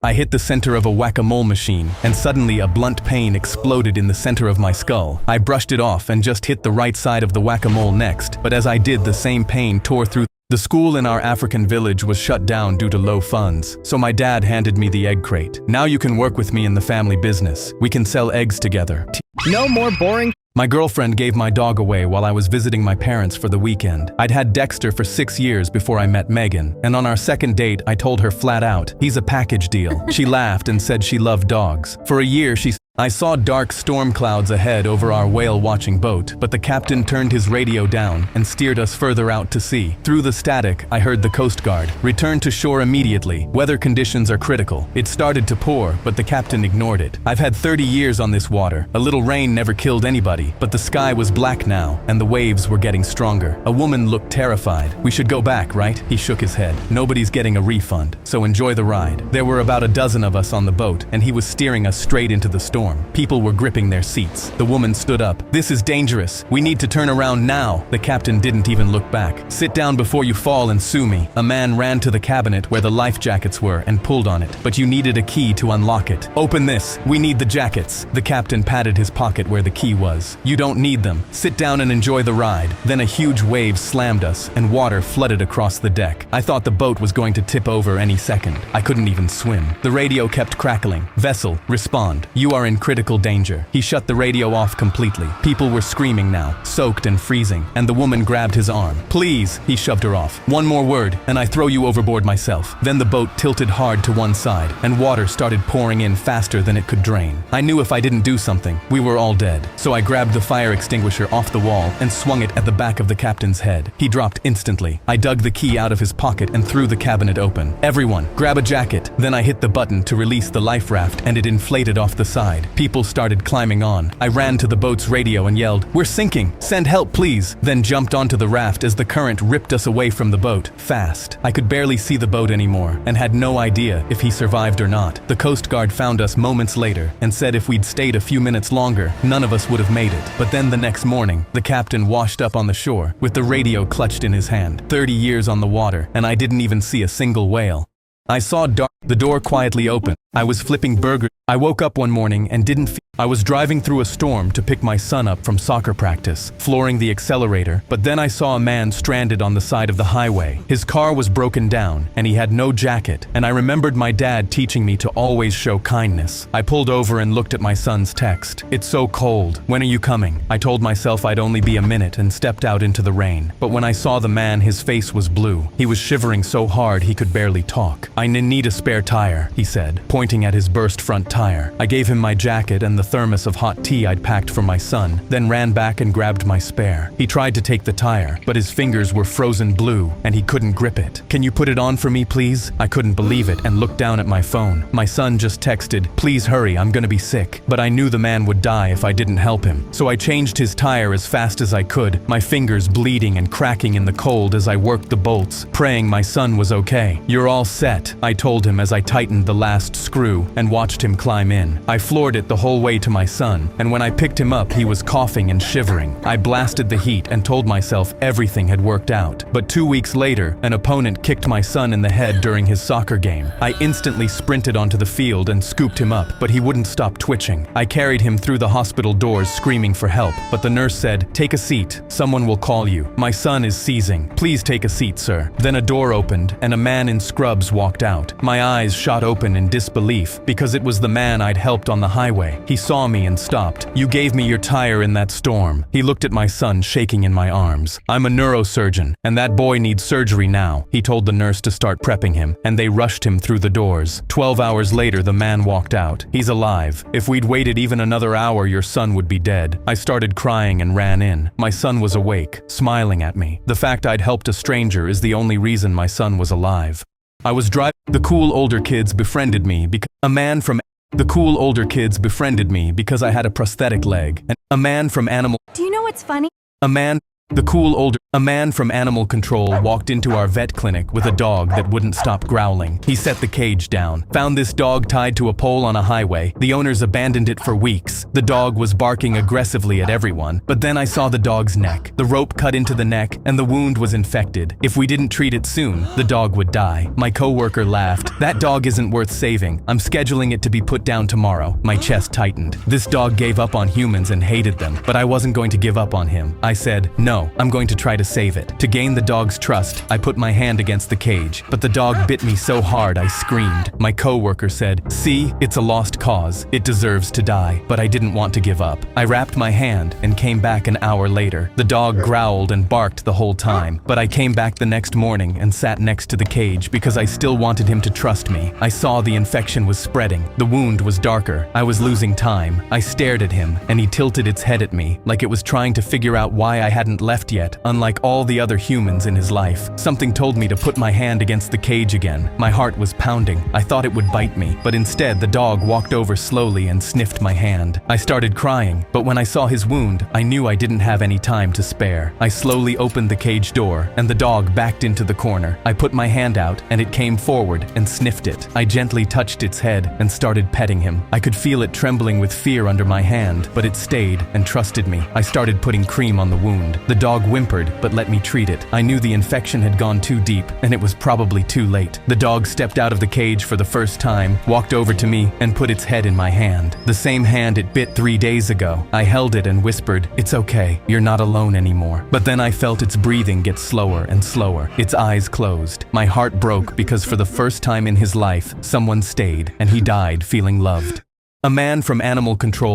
I hit the center of a whack-a-mole machine, and suddenly a blunt pain exploded in the center of my skull. I brushed it off and just hit the right side of the whack-a-mole next, but as I did, the same pain tore through. The school in our African village was shut down due to low funds, so my dad handed me the egg crate. Now you can work with me in the family business. We can sell eggs together. No more boring. My girlfriend gave my dog away while I was visiting my parents for the weekend. I'd had Dexter for 6 years before I met Megan, and on our second date, I told her flat out, he's a package deal. She laughed and said she loved dogs. For a year, I saw dark storm clouds ahead over our whale-watching boat, but the captain turned his radio down and steered us further out to sea. Through the static, I heard the Coast Guard. Return to shore immediately. Weather conditions are critical. It started to pour, but the captain ignored it. I've had 30 years on this water. A little rain never killed anybody, but the sky was black now, and the waves were getting stronger. A woman looked terrified. We should go back, right? He shook his head. Nobody's getting a refund, so enjoy the ride. There were about a dozen of us on the boat, and he was steering us straight into the storm. People were gripping their seats. The woman stood up. This is dangerous. We need to turn around now. The captain didn't even look back. Sit down before you fall and sue me. A man ran to the cabinet where the life jackets were and pulled on it, but you needed a key to unlock it. Open this. We need the jackets. The captain patted his pocket where the key was. You don't need them. Sit down and enjoy the ride. Then a huge wave slammed us and water flooded across the deck. I thought the boat was going to tip over any second. I couldn't even swim. The radio kept crackling. Vessel, respond. You are in critical danger. He shut the radio off completely. People were screaming now, soaked and freezing, and the woman grabbed his arm. Please, he shoved her off. One more word, and I throw you overboard myself. Then the boat tilted hard to one side, and water started pouring in faster than it could drain. I knew if I didn't do something, we were all dead. So I grabbed the fire extinguisher off the wall and swung it at the back of the captain's head. He dropped instantly. I dug the key out of his pocket and threw the cabinet open. Everyone, grab a jacket. Then I hit the button to release the life raft, and it inflated off the side. People started climbing on. I ran to the boat's radio and yelled, "We're sinking! Send help, please!" Then jumped onto the raft as the current ripped us away from the boat, fast. I could barely see the boat anymore, and had no idea if he survived or not. The Coast Guard found us moments later, and said if we'd stayed a few minutes longer, none of us would have made it. But then the next morning, the captain washed up on the shore, with the radio clutched in his hand. 30 years on the water, and I didn't even see a single whale. I saw the door quietly open. I was flipping burgers. I woke up one morning and didn't feel. I was driving through a storm to pick my son up from soccer practice, flooring the accelerator, but then I saw a man stranded on the side of the highway. His car was broken down, and he had no jacket, and I remembered my dad teaching me to always show kindness. I pulled over and looked at my son's text. "It's so cold. When are you coming?" I told myself I'd only be a minute and stepped out into the rain. But when I saw the man, his face was blue. He was shivering so hard he could barely talk. "I need a spare tire," he said, pointing at his burst front tire. I gave him my jacket and the thermos of hot tea I'd packed for my son, then ran back and grabbed my spare. He tried to take the tire, but his fingers were frozen blue and he couldn't grip it. "Can you put it on for me, please?" I couldn't believe it and looked down at my phone. My son just texted, "Please hurry, I'm gonna be sick." But I knew the man would die if I didn't help him. So I changed his tire as fast as I could, my fingers bleeding and cracking in the cold as I worked the bolts, praying my son was okay. "You're all set," I told him as I tightened the last screw and watched him climb in. I floored it the whole way to my son, and when I picked him up, he was coughing and shivering. I blasted the heat and told myself everything had worked out. But 2 weeks later, an opponent kicked my son in the head during his soccer game. I instantly sprinted onto the field and scooped him up, but he wouldn't stop twitching. I carried him through the hospital doors screaming for help, but the nurse said, "Take a seat. Someone will call you. My son is seizing. Please take a seat, sir." Then a door opened, and a man in scrubs walked out. My eyes shot open in disbelief, because it was the man I'd helped on the highway. He saw me and stopped. "You gave me your tire in that storm." He looked at my son shaking in my arms. "I'm a neurosurgeon, and that boy needs surgery now." He told the nurse to start prepping him, and they rushed him through the doors. 12 hours later, the man walked out. "He's alive. If we'd waited even another hour, your son would be dead." I started crying and ran in. My son was awake, smiling at me. The fact I'd helped a stranger is the only reason my son was alive. I was driving. The cool older kids befriended me because I had a prosthetic leg. And a man from Animal. Do you know what's funny? A man The cool older A man from animal control walked into our vet clinic with a dog that wouldn't stop growling. He set the cage down, found this dog tied to a pole on a highway. The owners abandoned it for weeks. The dog was barking aggressively at everyone, but then I saw the dog's neck. The rope cut into the neck, and the wound was infected. If we didn't treat it soon, the dog would die. My coworker laughed. That dog isn't worth saving. I'm scheduling it to be put down tomorrow. My chest tightened. This dog gave up on humans and hated them, but I wasn't going to give up on him. I said, no, I'm going to try to save it. To gain the dog's trust, I put my hand against the cage, but the dog bit me so hard I screamed. My coworker said, see, it's a lost cause. It deserves to die, but I didn't want to give up. I wrapped my hand and came back an hour later. The dog growled and barked the whole time, but I came back the next morning and sat next to the cage because I still wanted him to trust me. I saw the infection was spreading. The wound was darker. I was losing time. I stared at him, and he tilted its head at me, like it was trying to figure out why I hadn't left yet, unlike all the other humans in his life. Something told me to put my hand against the cage again. My heart was pounding. I thought it would bite me, but instead the dog walked over slowly and sniffed my hand. I started crying, but when I saw his wound, I knew I didn't have any time to spare. I slowly opened the cage door, and the dog backed into the corner. I put my hand out, and it came forward and sniffed it. I gently touched its head and started petting him. I could feel it trembling with fear under my hand, but it stayed and trusted me. I started putting cream on the wound. The dog whimpered, but let me treat it. I knew the infection had gone too deep, and it was probably too late. The dog stepped out of the cage for the first time, walked over to me, and put its head in my hand. The same hand it bit 3 days ago. I held it and whispered, it's okay, you're not alone anymore. But then I felt its breathing get slower and slower. Its eyes closed. My heart broke because for the first time in his life, someone stayed, and he died feeling loved. A man from animal control